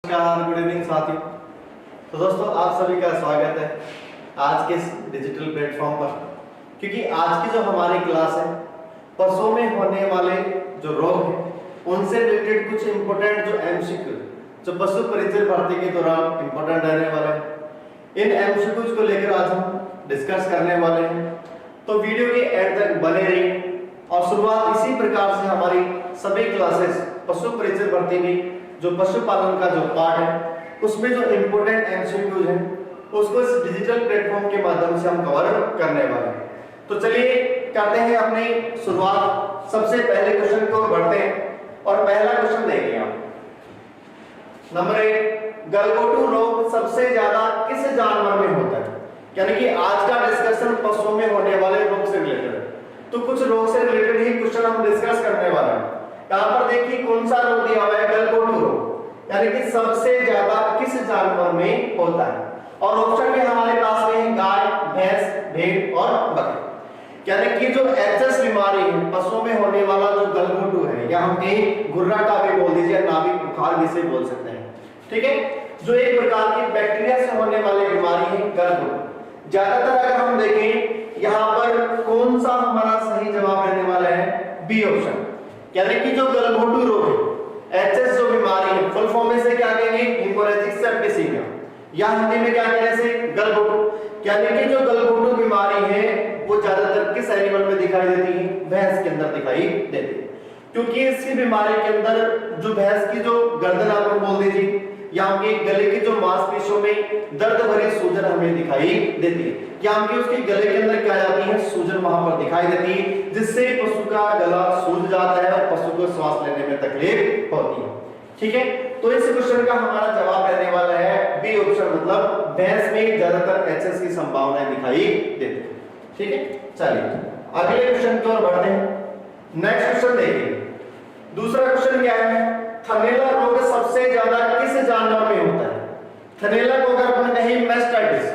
नमस्कार, good evening साथियों। तो दोस्तों आप सभी का स्वागत है आज के इस डिजिटल प्लेटफॉर्म पर। क्योंकि आज की जो हमारी क्लास है पशुओं में होने वाले जो रोग हैं उनसे रिलेटेड कुछ इंपॉर्टेंट जो एमसीक्यू जो पशु परिचय भर्ती के दौरान इंपॉर्टेंट रहने वाले हैं, इन एमसीक्यूज को लेकर आज हम डिस्कस करने वाले हैं। तो वीडियो के एंड तक बने रहिए और शुरुआत इसी प्रकार से हमारी सभी क्लासेस पशु परिचय भर्ती में जो पशुपालन का जो पार्ट है उसमें जो इंपॉर्टेंट एमसीक्यूज हैं उसको इस डिजिटल प्लेटफॉर्म के माध्यम से हम कवर करने वाले हैं। तो चलिए करते हैं अपनी शुरुआत। सबसे पहले क्वेश्चन को बढ़ते हैं और पहला क्वेश्चन देखिए आप। नंबर 1, गलघोटू रोग सबसे ज्यादा किस जानवर में होता है? यानी कि आज का डिस्कशन पशुओं में होने वाले रोग से रिलेटेड है, तो कुछ रोग से रिलेटेड ही क्वेश्चन हम डिस्कस करने वाले हैं। यहाँ पर देखिए कौन सा रोग दिया हुआ है, गलघोटू रोग, यानी कि सबसे ज्यादा किस जानवर में होता है। और ऑप्शन में हमारे पास में है गाय, भैंस, भेड़ और बकरी। यानी कि जो एचएस बीमारी है पशुओं में होने वाला जो गलघोटू है, या हम कहीं घुर्रा का भी बोल दीजिए, नाभिक बुखार भी से बोल सकते हैं, ठीक है, जो एक प्रकार की बैक्टीरिया से होने वाली बीमारी है गलघोटू। ज्यादातर अगर हम देखें यहाँ पर कौन सा हमारा सही जवाब रहने वाला है, बी ऑप्शन। यानी कि जो गलघोटू रोग है, एचएस जो बीमारी है, फुल फॉर्म में से क्या कहेंगे, हेमोरेजिक सेप्टिसिमिया, या हिंदी में क्या कहने से गलघोटू। यानी कि जो गलघोटू बीमारी है वो ज्यादातर किस एनिमल में दिखाई देती है, भैंस के अंदर दिखाई देती है। क्योंकि इसकी बीमारी के अंदर जो भैंस की जो गर्दन आप बोल दीजिए, यहाँ के गले की जो मांसपेशियों में दर्द भरी सूजन हमें दिखाई देती है, यहाँ की उसके गले के अंदर क्या जाती है, सूजन वहां पर दिखाई देती है, जिससे पशु का गला सूज जाता है और पशु को श्वास लेने में तकलीफ होती है। ठीक है, तो इस क्वेश्चन का हमारा जवाब रहने वाला है बी ऑप्शन, मतलब भैंस में ज्यादातर एचएस की संभावनाएं दिखाई देती है। ठीक है, चलिए अगले क्वेश्चन की ओर बढ़ते हैं। नेक्स्ट क्वेश्चन देखिए। दूसरा क्वेश्चन क्या है, थनैला रोग सबसे ज्यादा किस जानवर में होता है? थनैला को अगर अपन कहें मैस्टाइटिस,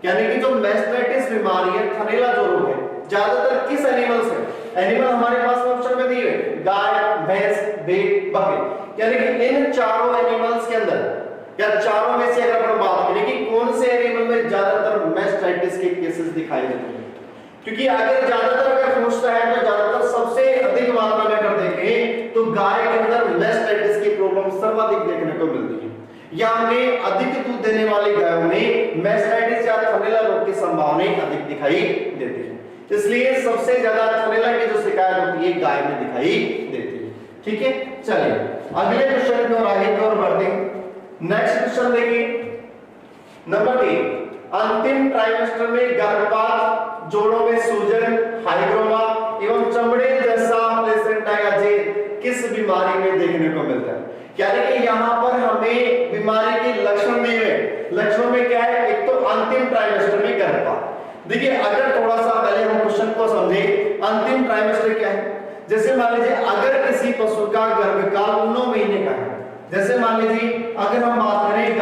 यानी कि जो मैस्टाइटिस बीमारी है, थनैला जो रोग है, ज्यादातर किस एनिमल से? एनिमल हमारे पास में ऑप्शन में दिए हैं गाय, भैंस, भेड़, बकरी। यानी कि इन चारों एनिमल्स के अंदर या चारों में से अगर अपन बात करें कि कौन से एनिमल में ज्यादातर मैस्टाइटिस के केसेस दिखाई देते हैं, क्योंकि अगर ज्यादातर अगर पूछता है तो ज्यादातर सबसे अधिक मात्रा में अगर देखें तो गाय के अंदर मैस्टाइटिस की प्रॉब्लम सर्वाधिक देखने को मिलती है। यहाँ में अधिक दूध देने वाली गायों में मैस्टाइटिस या थनैला रोग की संभावनाएं अधिक दिखाई देती है, इसलिए सबसे ज्यादा थनैला की जो शिकायत होती है गाय में दिखाई देती है। ठीक है, चलिए अगले क्वेश्चन की ओर आगे की ओर बढ़ते हैं। नेक्स्ट क्वेश्चन देखिए। नंबर 3, अंतिम ट्राइमेस्टर में गर्भपात, जोड़ों में सूजन, हाइग्रोमा एवं चमड़े जैसा प्लेसेंटा या जेल किस बीमारी में देखने को मिलता है? यानी कि यहाँ पर हमें बीमारी के लक्षण नहीं है। लक्षणों में क्या है, एक तो अंतिम ट्राइमेस्टर में गर्भपात। देखिए अगर थोड़ा सा पहले हम क्वेश्चन को समझे, अंतिम ट्राइमेस्टर क्या है? जैसे मान लीजिए अगर किसी पशु का गर्भकाल 9 महीने का है, जैसे मान लीजिए अगर हम बात करें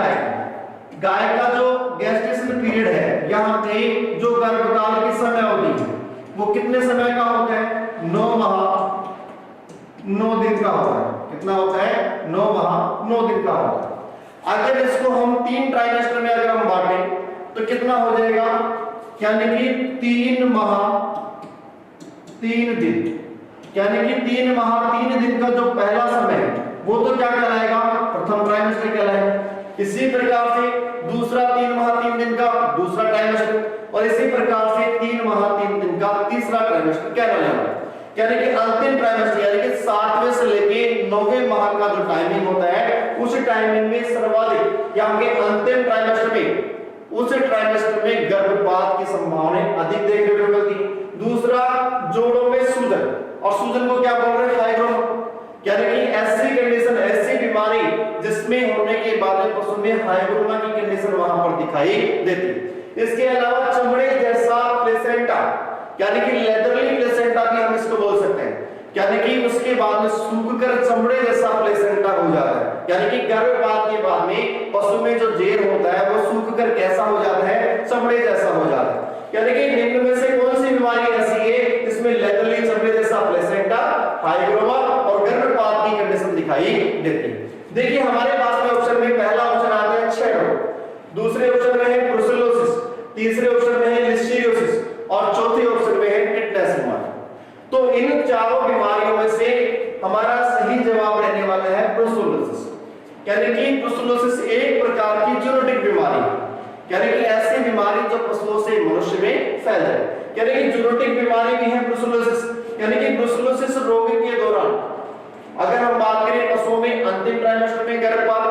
गाय का जो गेस्टेशन पीरियड है, यहाँ पे जो गर्भकाल की समय अवधि है वो कितने समय का होता है? 9 माह 9 दिन का होता है। कितना होता है? 9 माह 9 दिन का होता है। अगर इसको हम 3 ट्राइमेस्टर में अगर हम बांटें तो कितना हो जाएगा? यानी कि 3 माह 3 दिन, यानी कि 3 माह 3 दिन का जो पहला समय है वो तो क्या कहलाएगा? प्रथम ट्राइमेस्टर कहलाएगा। इसी प्रकार से दूसरा 3 माह 3 दिन का दूसरा ट्राइमेस्टर, और इसी प्रकार से 3 माह 3 दिन का तीसरा ट्राइमेस्टर कहलाएगा। यानी कि अंतिम ट्राइमेस्टर यानी कि 7वें से लेके 9वें माह का जो टाइमिंग होता है उस टाइमिंग में सर्वाधिक या के अंतिम ट्राइमेस्टर में उस ट्राइमेस्टर में गर्भपात की संभावनाएं अधिक देखने को मिलती है। दूसरा, जोड़ों में सूजन, और सूजन को क्या बोल रहे हैं? हाइग्रोमा। यानी कि ऐसी कंडीशन, ऐसी बीमारी जिसमें होने के बाद पशु में हाइग्रोमा की कंडीशन वहां पर दिखाई देती है। इसके अलावा चमड़े जैसा प्लेसेंटा, यानी कि लेदरली प्लेसेंटा भी हम इसको बोल सकते हैं, यानी कि उसके बाद में सूखकर चमड़े जैसा प्लेसेंटा हो जाता है। यानी कि गर्भपात के बाद में पशु में जो जेर होता है वो सूखकर कैसा हो जाता है? चमड़े जैसा हो जाता है। यानी कि निम्न में से कौन सी बीमारी ऐसी है जिसमें लेदरली चमड़े जैसा प्लेसेंटा, हाइग्रोमा और गर्भपात की कंडीशन दिखाई देती है? देखिए हमारे पास में ऑप्शन में पहला दूसरे ऑप्शन में है ब्रुसेलोसिस, तीसरे ऑप्शन में है लिस्टीरियोसिस और चौथे ऑप्शन में है टिटनेस बीमारी। तो इन चारों बीमारियों में से हमारा सही जवाब रहने वाला है ब्रुसेलोसिस, यानी कि ब्रुसेलोसिस एक प्रकार की जूनोटिक बीमारी है, यानी कि ऐसी बीमारी जो पशुओं से मनुष्य में फैल जाए, यानी कि जूनोटिक बीमारी भी है ब्रुसेलोसिस। यानी कि ब्रुसेलोसिस रोग के दौरान अगर हम बात करें पशुओं में अंतिम ट्राइमेस्टर में गर्भपात,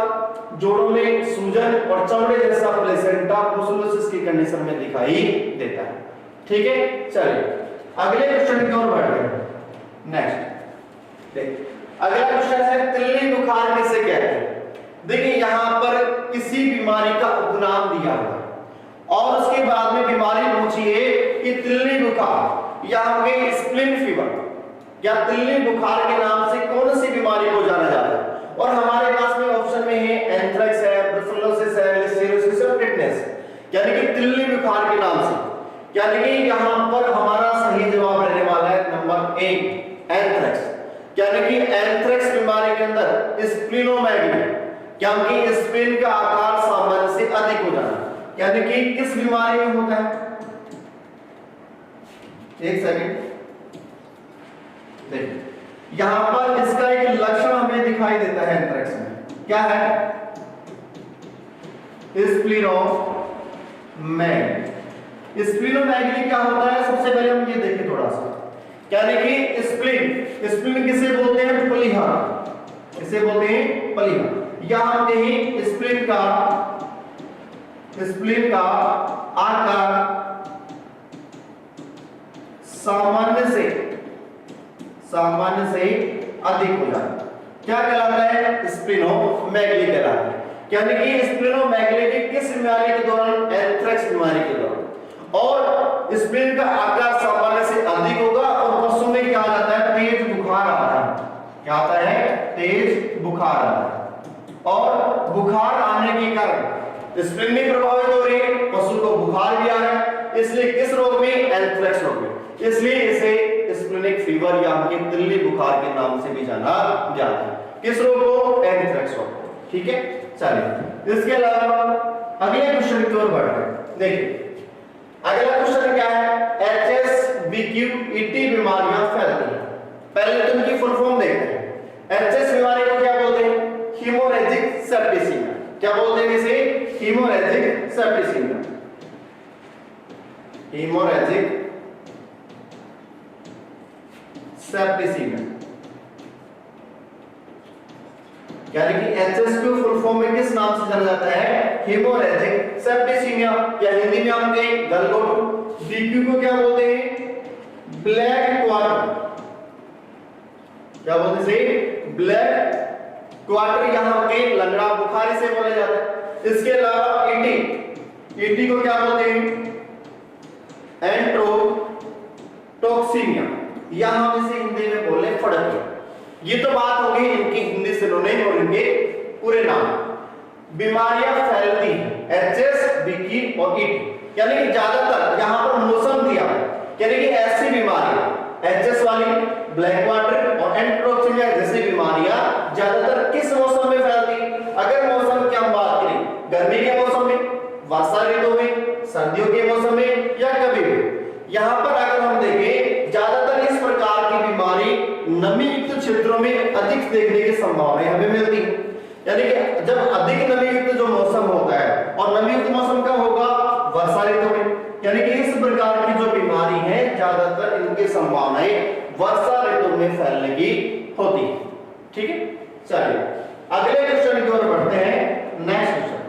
जोड़ों में सूजन और चमड़े जैसा प्लेसेंटा ब्रुसेलोसिस की कंडीशन में दिखाई देता है। ठीक है, चलिए अगले क्वेश्चन की ओर बढ़ते हैं। नेक्स्ट देखिए, अगला क्वेश्चन है तिल्ली बुखार किसे कहते हैं। देखिए यहां पर किसी बीमारी का उपनाम दिया हुआ है और उसके बाद में बीमारी पूछी है कि तिल्ली बुखार या हमें स्प्लिन फीवर या तिल्ली बुखार के नाम से कौन सी बीमारी को जाना जाता है। और हमारे पास में ऑप्शन में है एंथ्रेक्स है, ब्रुसेलोसिस है, लिस्टीरियोसिस और टिटनेस, यानी कि तिल्ली बुखार के नाम से। यानी कि यहां पर हमारा सही जवाब रहने वाला है नंबर 1 एंथ्रेक्स, यानी कि एंथ्रेक्स बीमारी के अंदर स्प्लिनोमेगली, क्योंकि स्प्लिन का आकार सामान्य से अधिक हो जाना, यानी कि किस बीमारी में होता है। एक सेकंड देखिए, यहां पर इसका एक लक्षण हमें दिखाई देता है एंथ्रेक्स में, क्या है स्प्लिनोमेगली। स्प्लिनोमेगली क्या होता है, सबसे पहले हम ये देखें थोड़ा सा, यानी कि स्प्लिन किसे बोलते हैं, प्लीहा, किसे बोलते हैं प्लीहा। या हम कहें स्प्लिन का आकार सामान्य से अधिक हो जाता, क्या कहलाता है, स्प्लिनोमेगली कहलाता है। यानी कि स्प्लिनोमेगली किस बीमारी के दौरान, एंथ्रेक्स बीमारी के दौरान। और स्प्लिन का आकार सामान्य से अधिक होगा और पशु में क्या आ जाता है, तेज बुखार आता है। क्या आता है, तेज बुखार आता है। और बुखार आने के कारण स्प्लिन भी प्रभावित हो रही है, पशु को बुखार भी आ रहा है, इसलिए किस रोग में, एंथ्रेक्स रोग में, इसलिए इसे स्प्लिनिक फीवर या तिल्ली बुखार के नाम से भी जाना जाता है। किस रोग को, एंथ्रेक्स रोग को। ठीक है, चलिए इसके अलावा अगले क्वेश्चन की ओर बढ़ते हैं। देखिए अगला क्वेश्चन क्या है, HSVQET बीमारियां फैलती हैं। पहले तो इनकी फुल फॉर्म देखते हैं। HS बीमारी को क्या बोलते हैं, हीमोरेजिक सेप्टिसीमिया। क्या बोलते हैं इसे, हीमोरेजिक सेप्टिसीमिया। हीमोरेजिक सेप्टिसीमिया, यानी कि एचएस को फुल फॉर्म में किस नाम से जाना जाता है, हीमोरेजिक सेप्टिसीमिया, या हिंदी में हम कहें गलघोटू। बीक्यू को क्या बोलते हैं, ब्लैक क्वार्टर। क्या बोलते हैं, ब्लैक क्वार्टर, यहां के लंगड़ा बुखार से बोला जाता है। इसके अलावा ईटी को क्या बोलते हैं, एंट्रोटॉक्सीमिया, या हम इसे हिंदी में बोले फड़किया। ये तो बात होगी इनकी हिंदी सिनोनिम और इनके पूरे नाम। बीमारियां फैलती हैं एचएस, बीकी और ईटी, यानी कि ज्यादातर यहां पर मौसम दिया है, यानी कि ऐसी बीमारियां एचएस वाली, ब्लैक वाटर और एंट्रोटॉक्सीमिया जैसी बीमारियां ज्यादातर किस मौसम में फैलती हैं। अगर मौसम की हम बात करें, गर्मी के मौसम में, वर्षा ऋतु में, सर्दियों के मौसम में या कभी भी, यहां पर अगर हम देखें ज्यादातर इस प्रकार की बीमारी नमी युक्त क्षेत्रों में अधिक देखने की संभावना हमें मिलती है। यानी कि जब अधिक नमी युक्त जो मौसम होता है, और नमी युक्त मौसम कब होगा, वर्षा ऋतु में, यानी कि इस प्रकार की जो बीमारी है ज्यादातर इनकी संभावनाएं वर्षा ऋतु में फैलने की होती है। ठीक है, चलिए अगले क्वेश्चन की ओर बढ़ते हैं। नेक्स्ट क्वेश्चन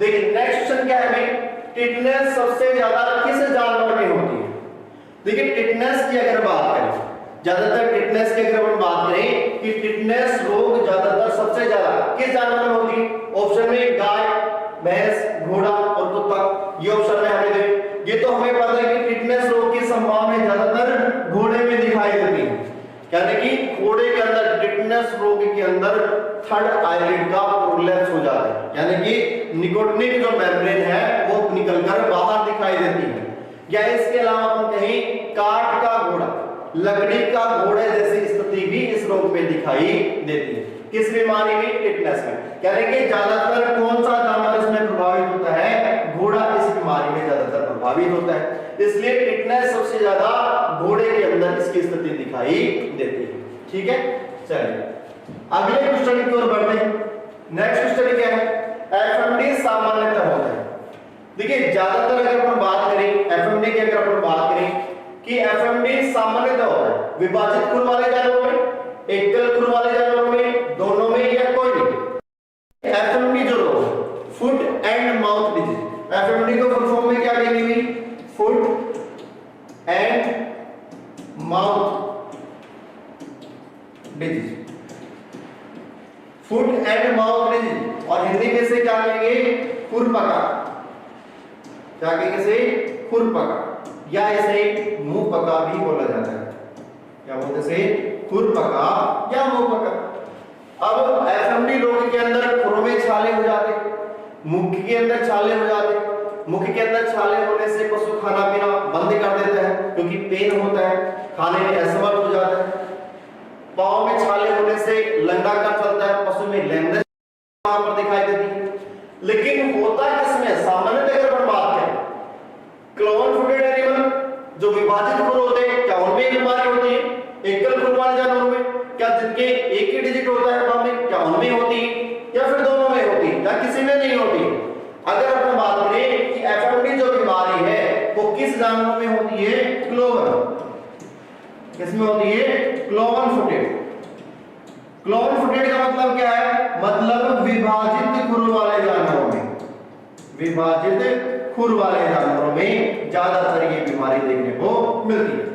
देखिए, नेक्स्ट क्वेश्चन क्या है, टिटनेस सबसे ज्यादा किस जानवर में होती है। देखिए टिटनेस की अगर बात करें, ज्यादातर टिटनेस की अगर हम बात करें कि टिटनेस रोग ज्यादातर सबसे ज्यादा किस जानवर में होती है। ऑप्शन में गाय, भैंस, घोड़ा और कुत्ता, ये ऑप्शन में हमें दे। ये तो हमें पता है कि टिटनेस रोग की संभावना ज्यादातर घोड़े में दिखाई देती है, यानी कि घोड़े के अंदर टिटनेस रोग के अंदर थर्ड आईलिड का प्रोलैप्स हो जाता है, यानी कि निकोटिनिक जो मेम्ब्रेन है वो निकलकर बाहर दिखाई देती है। या इसके अलावा हम कहें काठ का घोड़ा, लकड़ी का घोड़े जैसी स्थिति भी इस रोग में दिखाई देती है। किस बीमारी में? टिटनेस में। यानी कि ज्यादातर कौन सा जानवर इसमें प्रभावित होता है? घोड़ा इस बीमारी में ज्यादातर प्रभावित होता है, इसलिए टिटनेस सबसे ज्यादा घोड़े के अंदर इसकी स्थिति दिखाई देती है। ठीक है, चलिए अगले क्वेश्चन की ओर बढ़ते हैं। नेक्स्ट क्वेश्चन क्या है? एफएमडी सामान्यतः होता है। देखिए ज्यादातर अगर हम बात करें एफएमडी की, अगर अपन बात करें कि एफएमडी सामान्यतः होता है विभाजित खुर वाले जानवरों में, एकल खुर वाले जानवरों में, दोनों में या कोई नहीं। एफएमडी जो रोग foot and mouth disease, FMD को फुल फॉर्म में क्या कहेंगे भी? Foot and mouth disease, foot and mouth disease, और हिंदी में से क्या कहेंगे? खुरपका। क्या कहेंगे इसे? खुरपका, या इसे मुंह पका भी बोला जाता है। क्या बोलते से? खुरपका या मुंह पका। अब एफएमडी रोग के अंदर खुरों में छाले हो जाते, मुख के अंदर छाले हो जाते। मुख के अंदर छाले होने से पशु खाना पीना बंद कर देता है क्योंकि पेन होता है, खाने में असमर्थ हो जाता है। पांव में छाले होने से लंगड़ा कर चलता है, पशु में लेंदर वहां पर दिखाई देती है। लेकिन होता किसमें? सामान्यतः अगर हम बात करें क्लोवन फुटेड एनिमल जो विभाजित खुर होते हैं, क्या उनमें बीमारी होती है? एकल खुर वाले जानवरों में, क्या जिनके एक ही डिजिट होता है वहां में, क्या उनमें होती है या फिर दोनों में होती है या किसी में नहीं होती? अगर हम बात करें कि एफएमडी जो बीमारी है वो किस जानवरों में होती है? क्लोवन। किसमें होती है? Cloven footed. क्लोवन फुटेड का मतलब क्या है? मतलब विभाजित खुर वाले जानवरों में, विभाजित खुर वाले जानवरों में ज्यादातर ये बीमारी देखने को मिलती है।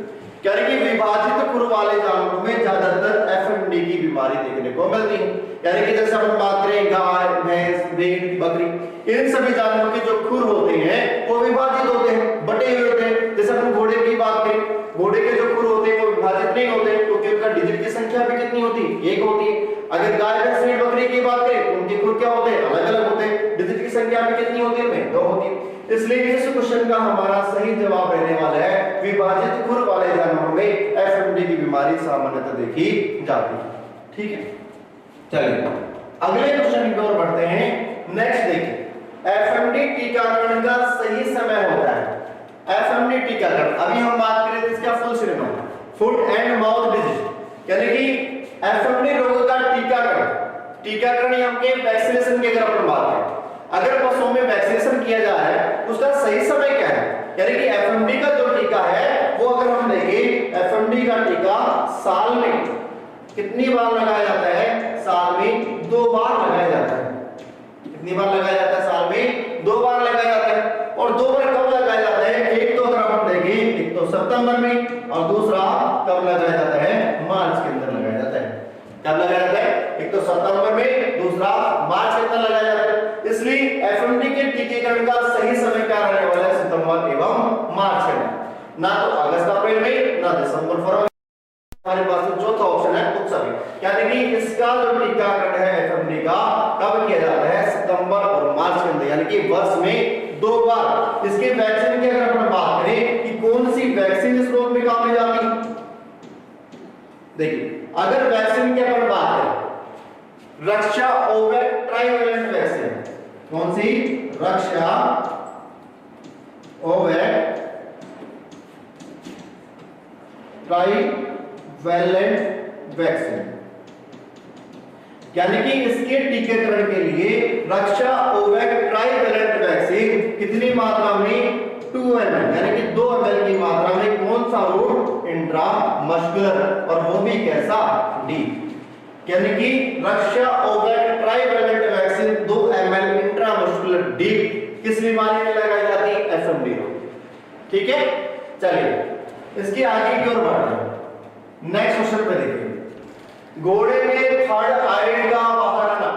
यानी कि विभाजित खुर वाले जानवरों में ज्यादातर एफएमडी की बीमारी देखने को मिलती है। यानी कि जैसे हम बात करें गाय, भैंस, भेड़, बकरी, इन सभी जानवरों के जो खुर होते हैं वो विभाजित होते हैं, बटे हुए होते हैं। जैसे हम घोड़े की बात करें, घोड़े के जो खुर होते हैं वो विभाजित नहीं होते क्योंकि उनका डिजिट की संख्या भी कितनी होती है? एक होती है। अगर गाय, भैंस, भेड़, बकरी की बात करें तो उनके खुर क्या होते हैं? अलग अलग होते हैं, डिजिट की संख्या भी कितनी होती है? दो होती है। इसलिए इस क्वेश्चन का हमारा सही जवाब रहने वाला है विभाजित खुर वाले जानवरों में एफएमडी की बीमारी सामान्यतः देखी जाती है। ठीक है, चलिए अगले क्वेश्चन की ओर बढ़ते हैं। नेक्स्ट देखिए, एफएमडी टीकाकरण का सही समय होता है। एफएमडी टीकाकरण, अभी हम बात करें इसका full synonym foot and mouth disease, यानी कि एफएमडी रोग का टीकाकरण। टीकाकरण यानी कि वैक्सीनेशन की अगर अपन बात करें, अगर पशुओं में वैक्सीनेशन किया जा रहा है उसका सही समय क्या है? यानी कि एफएमडी का जो टीका है वो अगर हम देखें, एफएमडी का टीका साल में कितनी बार लगाया जाता है? साल में 2 बार लगाया जाता है। कितनी बार लगाया जाता है? साल में 2 बार लगाया जाता है। और 2 बार कब लगाया जाता है? एक तो अगर हम देखें, एक तो सितंबर में और दूसरा कब लगाया जाता है? मार्च के अंदर लगाया जाता है। कब लगाया जाता है? एक तो सितंबर में, दूसरा मार्च के अंदर लगाया जाता है। इसलिए एफएमडी के टीकाकरण का सही समय क्या रहने वाला है? सितंबर एवं मार्च के अंदर, ना तो अगस्त अप्रैल में, ना दिसंबर फरवरी। हमारे पास जो चौथा ऑप्शन है उत्सव में, यानी कि इसका जो टीकाकरण है एफएमडी का कब किया जाता है? सितंबर और मार्च के अंदर, यानी कि वर्ष में 2 बार। इसके वैक्सीन की अगर अपन बात करें कि कौन सी वैक्सीन इस रोग में काम में जाती है, देखिए अगर वैक्सीन की अपन बात करें, रक्षा ओवैक ट्राइवेलेंट वैक्सीन, कौन सी? रक्षा ओवैक ट्राइवेलेंट वैक्सीन, यानी कि इसके टीकाकरण के लिए रक्षा ओवैक ट्राइवेलेंट वैक्सीन कितनी मात्रा में? 2 ml, यानी कि 2 ml की मात्रा में कौन सा रूट? इंट्रामस्कुलर, और वो भी कैसा? डी। यानी कि Raksha Ovac trivalent vaccine 2 ml intramuscular D किस बीमारी में लगाई जाती है? एफएमडी रोग। ठीक है, चलिए इसके आगे की ओर बढ़ते हैं। नेक्स्ट क्वेश्चन पे देखिए, घोड़े में थर्ड आइड का बाहर आना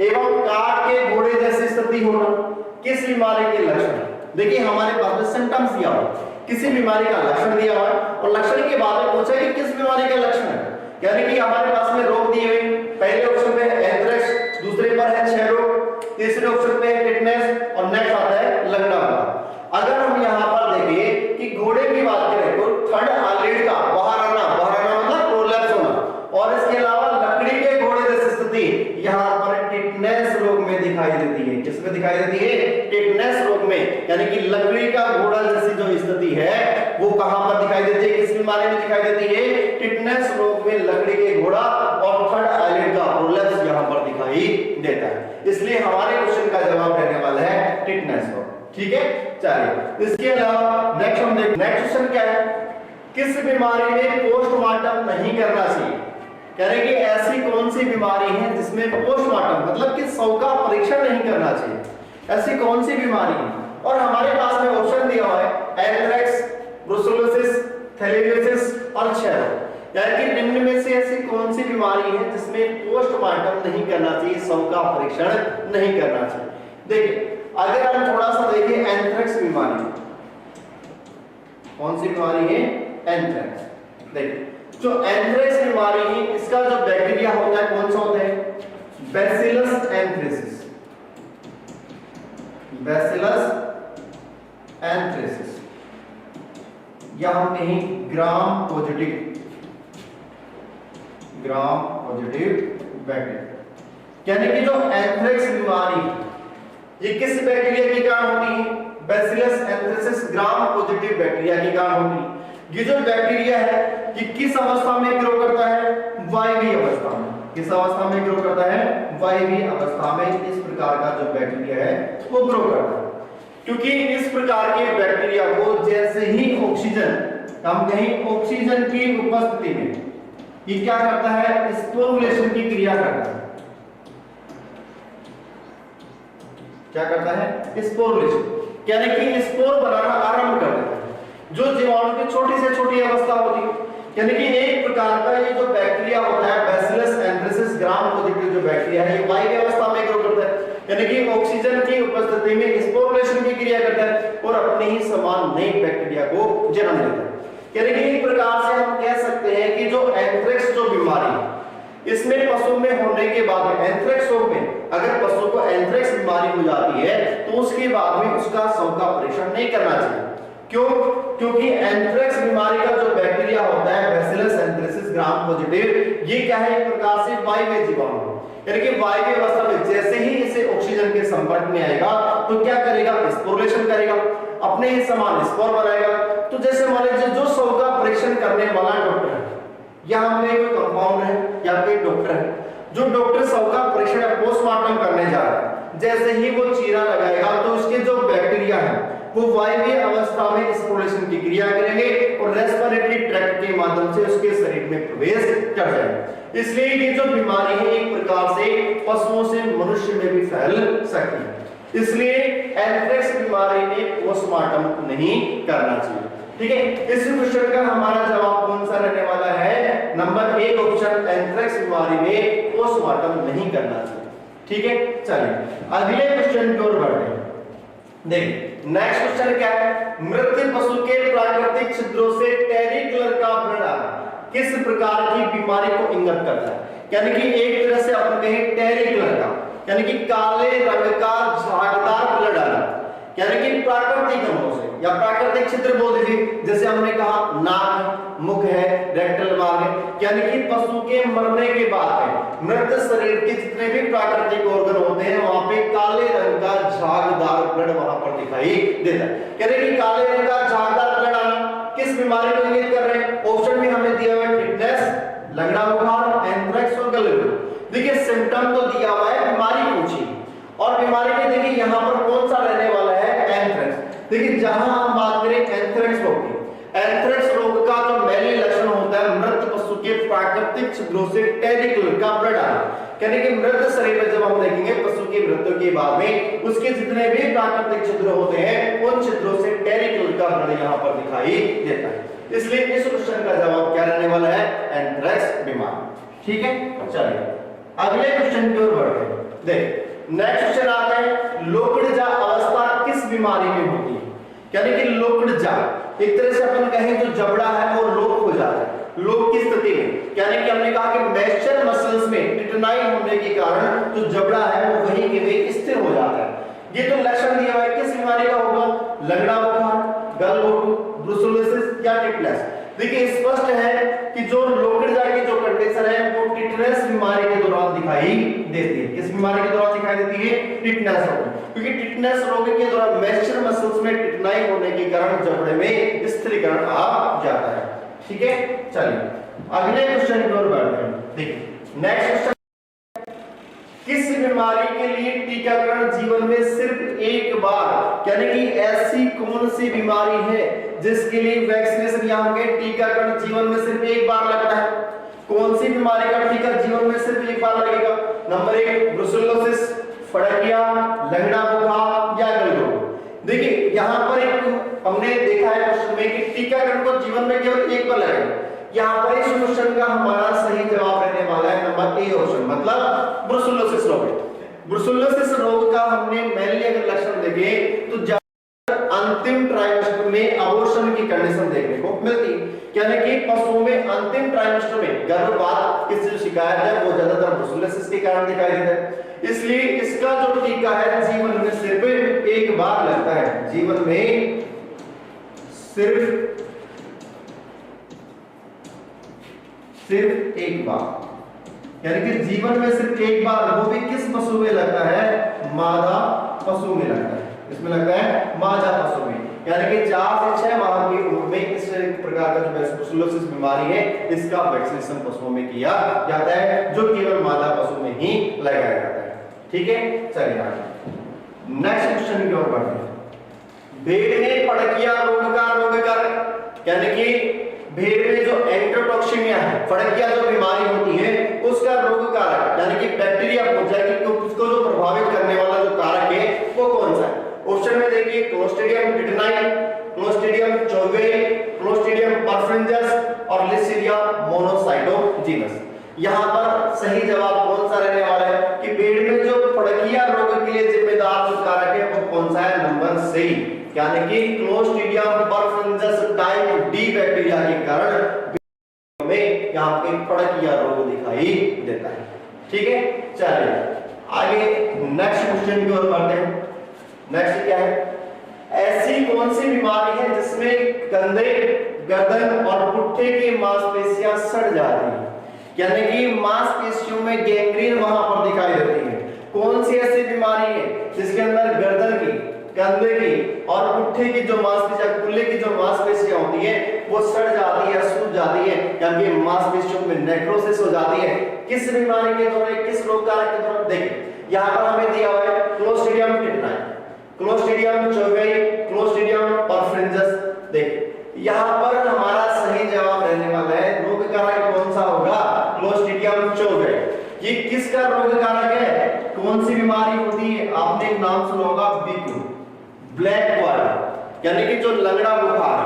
एवं काट के घोड़े जैसी स्थिति होना किस बीमारी के लक्षण? देखिए हमारे पास में सिम्टम्स दिया हुआ, किसी बीमारी का लक्षण दिया हुआ और लक्षण के बाद में पूछा कि किस बीमारी का लक्षण है। यानी कि हमारे पास में रोग दिए हुए, पहले ऑप्शन पे है एंथ्रेक्स, दूसरे पर है क्षय रोग, तीसरे ऑप्शन पे है टिटनेस और नेक्स्ट आता है लंगड़ा। अगर हम यहां पर देखें कि घोड़े की बात करें तो थर्ड आइलिड का बाहर आना है यहाँ पर टिटनेस रोग में दिखाई देती है। किसमें दिखाई देती है? टिटनेस रोग में। यानी कि लकड़ी का घोड़ा जैसी जो स्थिति है वो कहां पर दिखाई देती है? किस बीमारी में दिखाई देती है? टिटनेस रोग में लकड़ी के घोड़ा और थर्ड आईलिड का प्रोलैप्स यहां पर दिखाई देता है। इसलिए हमारे क्वेश्चन का जवाब रहने वाला है टिटनेस रोग। ठीक है, चलिए इसके अलावा नेक्स्ट हम देखें। नेक्स्ट क्वेश्चन क्या है? किस बीमारी में पोस्टमार्टम नहीं करना चाहिए? कह रहे कि ऐसी कौन सी बीमारी है जिसमें पोस्टमार्टम मतलब कि शव का परीक्षण नहीं करना चाहिए? ऐसी कौन सी बीमारी है? और हमारे पास में ऑप्शन दिया हुआ है एंथ्रेक्स, ब्रुसेलोसिस, थैलेमियोसिस और क्षय रोग। यानी कि निम्न में से ऐसी कौन सी बीमारी है जिसमें पोस्टमार्टम नहीं करना चाहिए, शव का परीक्षण नहीं करना चाहिए? देखिए अगर हम थोड़ा सा देखें एंथ्रेक्स बीमारी, कौन सी बीमारी है? एंथ्रेक्स। देखिए जो एंथ्रेक्स बीमारी है इसका जो बैक्टीरिया होता है कौन सा होता है? Bacillus anthracis. बैसिलस एंथ्रेसिस या हम कहीं ग्राम पॉजिटिव बैक्टीरिया। यानी कि जो एंथ्रेक्स बीमारी ये किस बैक्टीरिया के कारण होती है? Bacillus anthracis gram positive bacteria के कारण होती है। ये जो बैक्टीरिया है ये किस अवस्था में ग्रो करता है? वायवीय अवस्था में। किस अवस्था में ग्रो करता है? वायवीय अवस्था में इस प्रकार का जो बैक्टीरिया है वो ग्रो करता है। क्योंकि इस प्रकार के बैक्टीरिया को जैसे ही ऑक्सीजन, हम कहीं ऑक्सीजन की उपस्थिति में ये क्या करता है? स्पोरुलेशन की क्रिया करता है। क्या करता है? स्पोरुलेशन, यानी कि स्पोर बनाना आरंभ कर देता है। जो जीवाणु की छोटी से छोटी अवस्था होती है, यानी कि एक प्रकार का ये जो बैक्टीरिया होता है बैसिलस एंथ्रेसिस ग्राम पॉजिटिव जो बैक्टीरिया है ये वायवीय अवस्था में ग्रो करता है। यानी कि ऑक्सीजन की उपस्थिति में स्पोरुलेशन की क्रिया करता है और अपने ही समान नए बैक्टीरिया को जन्म देता है। यानी कि एक प्रकार से हम कह सकते हैं कि जो एंथ्रेक्स जो बीमारी है इसमें पशु में होने के बाद एंथ्रेक्स रोग में अगर पशु को एंथ्रेक्स बीमारी हो जाती है तो उसके बाद में उसका शव का परीक्षण नहीं करना चाहिए। क्यों? क्योंकि एंथ्रेक्स बीमारी का जो बैक्टीरिया होता है बैसिलस एंथ्रेसिस ग्राम पॉजिटिव ये क्या है? एक प्रकार से वायवीय जीवाणु, यानी कि वायवीय अवस्था में जैसे ही इसे ऑक्सीजन के संपर्क में आएगा तो क्या करेगा? स्पोरुलेशन करेगा, अपने ही समान स्पोर बनाएगा। तो जैसे मान लीजिए जो शव का परीक्षण करने वाला डॉक्टर है या हमें कोई कंपाउंडर है या कोई डॉक्टर है, जो डॉक्टर शव का परीक्षण पोस्टमार्टम करने जा रहा है, जैसे ही वो चीरा लगाएगा तो उसके जो बैक्टीरिया है वो वायवीय अवस्था में स्पोरुलेशन की क्रिया करेंगे और रेस्पिरेटरी ट्रैक्ट के माध्यम से उसके शरीर में प्रवेश कर जाएंगे। इसलिए ये जो बीमारी है एक प्रकार से पशुओं से मनुष्य में भी फैल सकती है। इसलिए एंथ्रेक्स बीमारी में पोस्टमार्टम नहीं करना चाहिए। ठीक है, इस क्वेश्चन का हमारा जवाब कौन सा रहने वाला है? नंबर 1 ऑप्शन, एंथ्रेक्स बीमारी में पोस्टमार्टम नहीं करना चाहिए। ठीक है, चलिए अगले क्वेश्चन की ओर बढ़ते हैं। देखिए नेक्स्ट क्वेश्चन क्या है? मृत पशु के प्राकृतिक छिद्रों से टेरी कलर का ब्लड आना किस प्रकार की बीमारी को इंगित करता है? यानी कि एक तरह से अपन कहें टेरी कलर का, यानी कि काले रंग का झागदार ब्लड आना, यानी कि प्राकृतिक अंगों से या प्राकृतिक छिद्र बोल दीजिए। जैसे हमने कहा नाक, मुख है, रेक्टल मार्ग है, यानी कि पशु के मरने के बाद मृत शरीर के जितने भी प्राकृतिक ऑर्गन होते हैं वहां पे काले रंग का झागदार ब्लड वहां पर दिखाई देता है। यानी कि काले रंग का झागदार ब्लड आना किस बीमारी को इंगित कर रहे हैं? ऑप्शन में हमें दिया हुआ है टिटनेस, लगड़ा बुखार, एंथ्रेक्स और गलघोटू। देखिए सिम्टम तो दिया हुआ है, बीमारी पूछी और बीमारी में देखिए यहां पर कौन सा रहने वाला है? एंथ्रेक्स। देखिए जहां हम बात करें एंथ्रेक्स रोग की, एंथ्रेक्स रोग का जो पहले लक्षण होता है मृत पशु के प्राकृतिक छिद्रों से टेरी कलर का ब्लड आना, यानी कि मृत शरीर में जब हम देखेंगे पशु की मृत्यु के बाद में उसके जितने भी प्राकृतिक छिद्र होते हैं उन छिद्रों से टेरी कलर का ब्लड यहां पर दिखाई देता है। इसलिए इस क्वेश्चन का जवाब क्या रहने वाला है? एंथ्रेक्स बीमारी। ठीक है, चलिए अगले क्वेश्चन की ओर बढ़ते हैं। देख नेक्स्ट क्वेश्चन आता है लोकड़जा अवस्था किस बीमारी में होती है? यानी कि लोकड़जा एक तरह से अपन कहें जो जबड़ा है वो लोक हो जाता है। लोक की स्थिति में यानी कि हमने कहा कि मैस्चर मसल्स में टिटनाई होने के कारण जो जबड़ा है वो वहीं के वहीं स्थिर हो जाता है। ये तो लक्षण दिया हुआ है, किस बीमारी का होगा? लगड़ा बुखार, गलघोटू, ब्रुसेलोसिस या टिटनेस। देखिए स्पष्ट है कि जो लोकड़जा की जो कंडीशन है वो टिटनेस बीमारी के दौरान दिखाई दिखाई देती है। किस बीमारी के दौरान दिखाई देती है? टिटनेस रोग, क्योंकि टिटनेस रोग के दौरान मैस्चर मसल्स में टिटनाई होने के कारण जबड़े में स्थिरीकरण आ जाता है। ठीक है, चलिए अगले क्वेश्चन की ओर बढ़ते हैं। देखिए नेक्स्ट क्वेश्चन, किस बीमारी के लिए टीकाकरण जीवन में सिर्फ एक बार, यानी कि ऐसी कौन सी बीमारी है जिसके लिए वैक्सीनेशन यहाँ के टीकाकरण जीवन में सिर्फ एक बार लगता है? कौन सी बीमारी का टीका जीवन में सिर्फ एक बार लगेगा? नंबर 1 ब्रुसेलोसिस, फड़किया, लंगड़ा बुखार या गलगोट। देखिए यहाँ पर एक हमने देखा है क्वेश्चन में कि टीकाकरण को जीवन में केवल एक बार लगेगा। यहाँ पर इस क्वेश्चन का हमारा सही जवाब रहने वाला है नंबर ए ऑप्शन, मतलब ब्रुसेलोसिस रोग। ब्रुसेलोसिस रोग का हमने मेनली अगर लक्षण देखे तो अंतिम ट्राइमेस्टर में अबॉर्शन की कंडीशन देखने को मिलती है, यानी कि पशुओं में अंतिम ट्राइमेस्टर में गर्भपात की जो शिकायत है वो ज्यादातर ब्रुसेलोसिस के कारण दिखाई देता है। इसलिए इसका जो टीका है जीवन में सिर्फ एक बार लगता है, जीवन में सिर्फ एक बार, यानी कि जीवन में सिर्फ एक बार, वो भी किस पशु में लगता है? मादा पशु में लगता है। इसमें लगता है मादा पशु में, यानी कि 4 से 6 माह की उम्र में इस प्रकार का जो ब्रुसेलोसिस बीमारी है इसका वैक्सीनेशन पशुओं में किया जाता है, जो केवल मादा पशु में ही लगाया जाता है। ठीक है, चलिए आगे नेक्स्ट क्वेश्चन की ओर बढ़ते हैं। भेड़ में फड़किया रोग का रोगकारक, यानी कि भेड़ में जो एंटरोटॉक्सिमिया है, फड़किया जो बीमारी होती है उसका रोग कारक, यानी कि बैक्टीरिया पूछा कि तो उसको जो प्रभावित करने वाला जो कारक है वो कौन सा है? ऑप्शन में देखिए clostridium tetani, clostridium chauvoei, clostridium perfringens और लिस्टीरिया मोनोसाइटोजीनस। यहाँ पर सही जवाब कौन सा रहने वाला है कि भेड़ में जो फड़किया रोग के लिए जिम्मेदार जो कारक है वो कौन सा है? नंबर सी, यानी कि Clostridium preference type D bacteria के कारण में यहाँ पे फड़किया रोग दिखाई देता है। ठीक है, चलिए आगे नेक्स्ट क्वेश्चन की ओर बढ़ते हैं। नेक्स्ट क्या है? ऐसी कौन सी बीमारी है जिसमें कंधे, गर्दन और पुट्ठे की मांसपेशियां सड़ जाती हैं, यानी कि मांसपेशियों में गैंग्रीन वहां पर दिखाई देती है? कौन सी ऐसी बीमारी है जिसके अंदर गर्दन की, कंधे की और पुट्ठे की जो मांसपेशियां, कुल्ले की जो मांसपेशियां होती है वो सड़ जाती है, सूज जाती है, यानी मांसपेशियों में नेक्रोसिस हो जाती है? किस बीमारी के दौरान, किस रोग कारक के दौरान? देखिए यहाँ पर हमें दिया हुआ है clostridium tetani, clostridium chauvoei, clostridium perfringens. देखिए यहाँ पर हमारा सही जवाब रहने वाला है रोग कारक कौन सा होगा? क्लोस्ट्रिडियम चौबे। ये किसका रोग कारक है? कौन सी बीमारी होती है? आपने एक नाम सुना होगा बीक्यू, ब्लैक क्वार्टर, यानी कि जो लंगड़ा बुखार।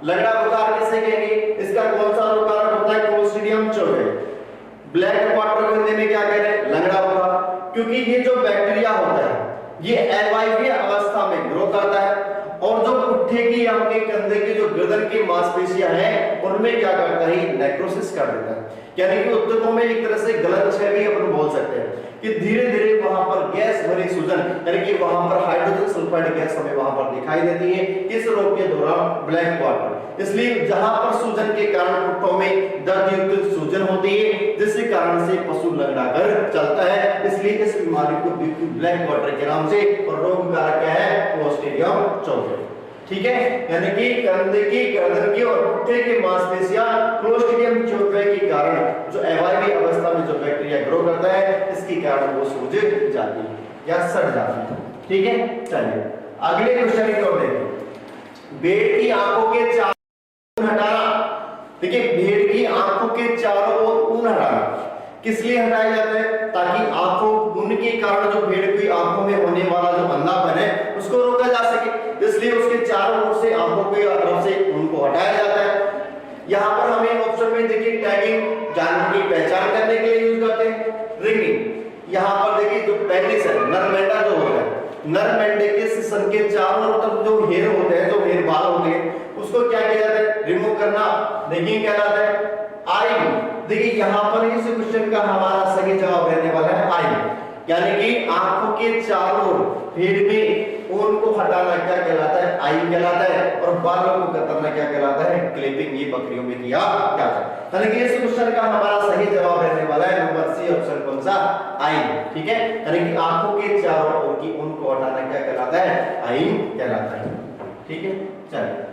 लंगड़ा बुखार किसे कहेंगे? इसका कौन सा रोग कारक होता है? क्लोस्ट्रिडियम चौबे। ब्लैक क्वार्टर को हिंदी में क्या कह रहे हैं? लंगड़ा बुखार, क्योंकि ये जो बैक्टीरिया होता है ये एवाइवी अवस्था में ग्रो करता है और जो पुट्ठे की, आपके कंधे की जो गर्दन की मांसपेशियां हैं उनमें क्या करता है? नेक्रोसिस कर देता है, यानी कि ऊतकों में एक तरह से गलनक्षय भी अपन बोल सकते हैं कि धीरे धीरे वहां पर गैस भरी सूजन, यानी कि वहां पर हाइड्रोजन सल्फाइड गैस हमें वहां पर दिखाई देती है इस रोग के दौरान, ब्लैक क्वार्टर। इसलिए जहां पर सूजन के कारण पुट्ठों में दर्द युक्त सूजन होती है जिसके कारण से पशु लंगड़ा कर चलता है, इसलिए इस बीमारी को ब्लैक क्वार्टर के नाम से, और रोग कारक क्या है? क्लोस्ट्रिडियम चौबे। ठीक है, यानी कि कंधे की, गर्दन की और पुट्ठे की मांसपेशियां क्लोस्ट्रिडियम चौबे के कारण जो एवाइवी अवस्था में जो बैक्टीरिया ग्रो करता है इसके कारण वो सूज जाती है या सड़ जाती है। ठीक है, चलिए अगले क्वेश्चन की ओर देखिए। भेड़ की आंखों के चारों ओर हटाना। देखिए भेड़ की आंखों के चारों ओर ऊन हटाना किस लिए हटाया जाता है? ताकि आंखों, ऊन के कारण जो भेड़ की आंखों में होने वाला जो अंधापन है उसको रोका जा सके, इसलिए उसके चारों ओर से आंखों की तरफ से ऊन को हटाया जाता है। यहाँ पर हमें ऑप्शन में देखिए टैगिंग, जानवर की पहचान करने के लिए यूज करते हैं। रिंगिंग, यहाँ पर देखिए जो पेनिस है, नर मेंढा जो होता है, नर मेंढे के सन के चारों तरफ जो हेयर होते हैं, जो हेयर बाल होते हैं, उसको क्या किया जाता है? रिमूव करना, रिंगिंग कहलाता है। आई, देखिए यहाँ पर इस क्वेश्चन का हमारा सही जवाब रहने वाला है आई। यानी कि आंखों के चारों ओर भीड़ में ऊन को हटाना क्या कहलाता है? आइंग कहलाता है। और बालों को कतरना क्या कहलाता है? क्लिपिंग। ये बकरियों में किया जाता है। यानी कि इस क्वेश्चन का हमारा सही जवाब रहने वाला है नंबर सी, ऑप्शन कौन सा? आइंग। ठीक है, यानी कि आंखों के चारों ओर की ऊन को हटाना क्या कहलाता है? आइंग कहलाता है। ठीक है, चलिए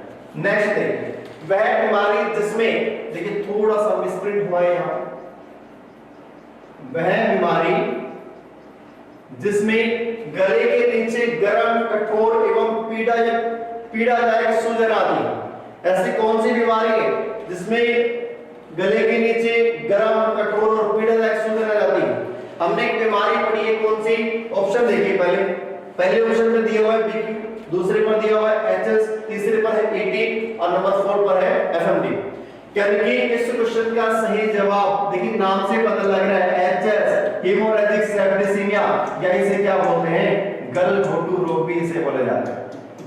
नेक्स्ट देखिए, वह बीमारी जिसमें, देखिए थोड़ा सा मिसप्रिंट हुआ है यहाँ, वह बीमारी जिसमें गले के नीचे गर्म, कठोर एवं पीड़ादायक सूजन आती है। ऐसी कौन सी बीमारी है जिसमें गले के नीचे गर्म, कठोर और पीड़ादायक सूजन आ जाती है? हमने एक बीमारी पढ़ी है, कौन सी? ऑप्शन देखिए, पहले ऑप्शन में दिया हुआ है बीक्यू, दूसरे पर दिया हुआ है एचएस, तीसरे पर है ईटी और नंबर 4 पर है एफएमडी। यानी कि इस क्वेश्चन का सही जवाब देखिए नाम से पता लग रहा है, एचएस हेमोरेजिक सेप्टिसिमिया, या इसे क्या बोलते हैं? गलघोटू रोग भी इसे बोला जाता है।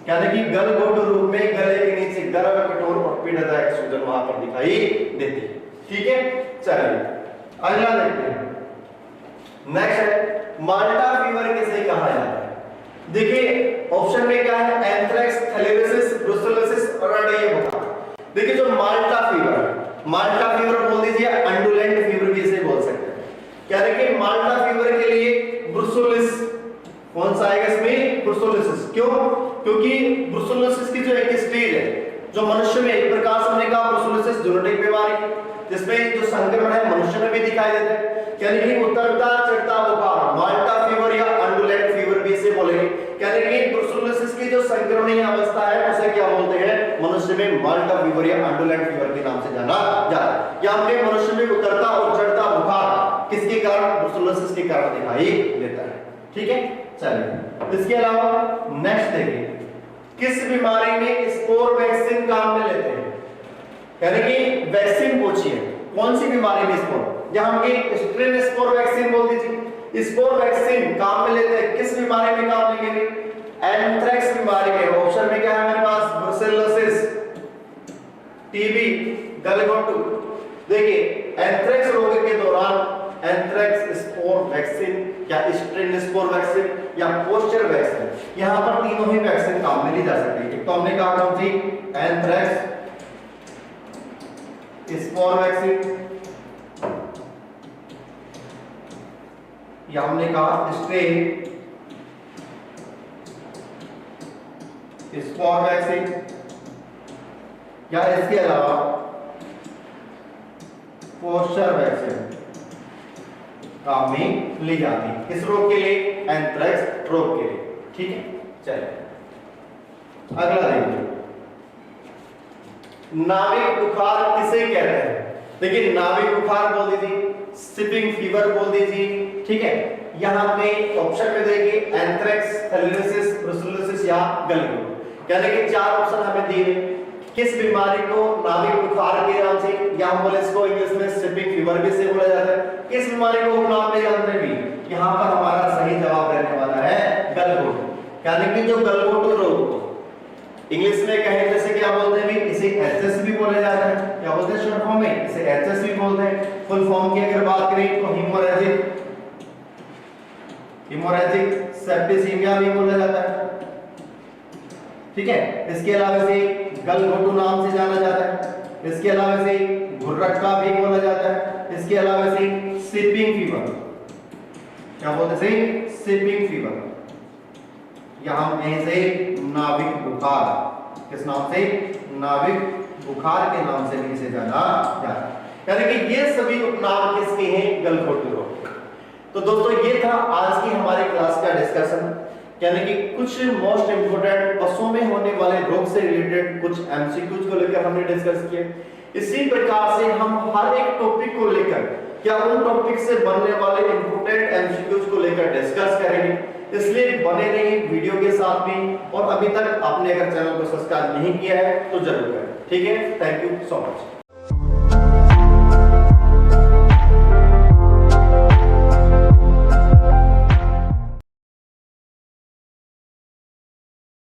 यानी कि गलघोटू रोग में गले के नीचे गर्म, कठोर और पीड़ादायक सूजन वहां पर दिखाई देती है। ठीक है, चलिए अगला देखते हैं। नेक्स्ट है माल्टा फीवर किसे कहा जाता है? देखिए ऑप्शन में क्या है? एंथ्रेक्स, थैलेरियोसिस, ब्रुसेलोसिस और अडेय बुखार। देखिए जो माल्टा फीवर बोल दीजिए, अंडुलेंट फीवर भी इसे बोल सकते हैं। क्या देखिए माल्टा फीवर के लिए ब्रुसेलोसिस कौन सा आएगा इसमें? ब्रुसेलोसिस। क्यों? क्योंकि ब्रुसेलोसिस की जो एक स्टेज है जो मनुष्य में, एक प्रकार से हमने कहा ब्रुसेलोसिस जूनोटिक बीमारी जिसमें जो संक्रमण है मनुष्य में भी दिखाई देता है, यानी कि उतरता चढ़ता बुखार, माल्टा फीवर या अंडुलेंट फीवर भी इसे बोलेंगे। यानी कि ब्रुसेलोसिस की जो संक्रमणीय अवस्था है उसे क्या बोलते हैं? मनुष्य में माल्टा फीवर या अंडुलेंट फीवर के नाम से जाना जाता है। या हमने मनुष्य में उतरता और चढ़ता बुखार किसके कारण? ब्रुसेलोसिस के कारण दिखाई देता है। ठीक है, चलिए इसके अलावा नेक्स्ट देखिए, किस बीमारी में स्पोर वैक्सीन काम में लेते हैं? यानी कि वैक्सीन पूछिए कौन सी बीमारी में स्पोर, जहां हम स्ट्रेन स्पोर वैक्सीन बोल दीजिए, स्पोर वैक्सीन काम में लेते हैं किस बीमारी में काम लेंगे? एंथ्रेक्स बीमारी में। ऑप्शन में क्या है हमारे पास? ब्रुसेलोसिस, टीबी, गलघोटू। देखिए एंथ्रेक्स रोग के दौरान एंथ्रेक्स स्पोर वैक्सीन या स्ट्रेन स्पोर वैक्सीन या पोस्चर वैक्सीन, यहां पर तीनों ही वैक्सीन काम में ली जा सकती है। तो हमने कहा कौन सी? एंथ्रेक्स स्पोर वैक्सीन, या हमने कहा स्ट्रेन स्पोर वैक्सीन, या इसके अलावा पोस्चर वैक्सीन काम में ली जाती है। किस रोग के लिए? एंथ्रेक्स रोग के लिए। ठीक है, चलिए अगला देखिए, नाविक बुखार किसे कहते हैं? देखिए नाविक बुखार बोल दीजिए, शिपिंग फीवर बोल दीजिए। ठीक है, यहां पे ऑप्शन में देखिए एंथ्रेक्स, थैलेरियोसिस, ब्रुसेलोसिस या गलघोटू। यानी कि चार ऑप्शन हमें दिए, किस बीमारी को नाविक बुखार के नाम से, या हम बोले इसको इंग्लिश में शिपिंग फीवर भी से बोला जाता है, किस बीमारी को नाम ले जाते हैं भी? यहां पर हमारा सही जवाब रहने वाला है गलघोटू। यानी कि जो गलघोटू रोग को इंग्लिश में कहें जैसे क्या बोलते हैं भी, इसे एचएस भी बोला जाता है। क्या बोलते हैं शॉर्ट फॉर्म में? इसे एचएस भी बोलते हैं। फुल फॉर्म की अगर बात करें तो हेमोरेजिक सेप्टिसिमिया भी बोला जाता है। ठीक है, इसके अलावा से गलघोटू नाम से जाना जाता है। इसके अलावा से घुर्रक्का भी बोला जाता है। इसके अलावा से शिपिंग फीवर, क्या बोलते हैं? शिपिंग फीवर, यहां में से नाविक बुखार, किस नाम से? नाविक बुखार के नाम से भी इसे जाना जाता है। यानी कि ये सभी उपनाम किसके हैं? गलघोटू रोग। तो दोस्तों ये था आज की हमारी क्लास का डिस्कशन, यानी कि कुछ मोस्ट इंपोर्टेंट पशुओं में होने वाले रोग से रिलेटेड कुछ एमसीक्यूज को लेकर हमने डिस्कस किया। इसी प्रकार से हम हर एक टॉपिक को लेकर या उन टॉपिक से बनने वाले इंपोर्टेंट एमसीक्यूज को लेकर डिस्कस करेंगे। इसलिए बने रहिए वीडियो के साथ में, और अभी तक आपने अगर चैनल को सब्सक्राइब नहीं किया है तो जरूर करें। ठीक है, थैंक यू सो मच।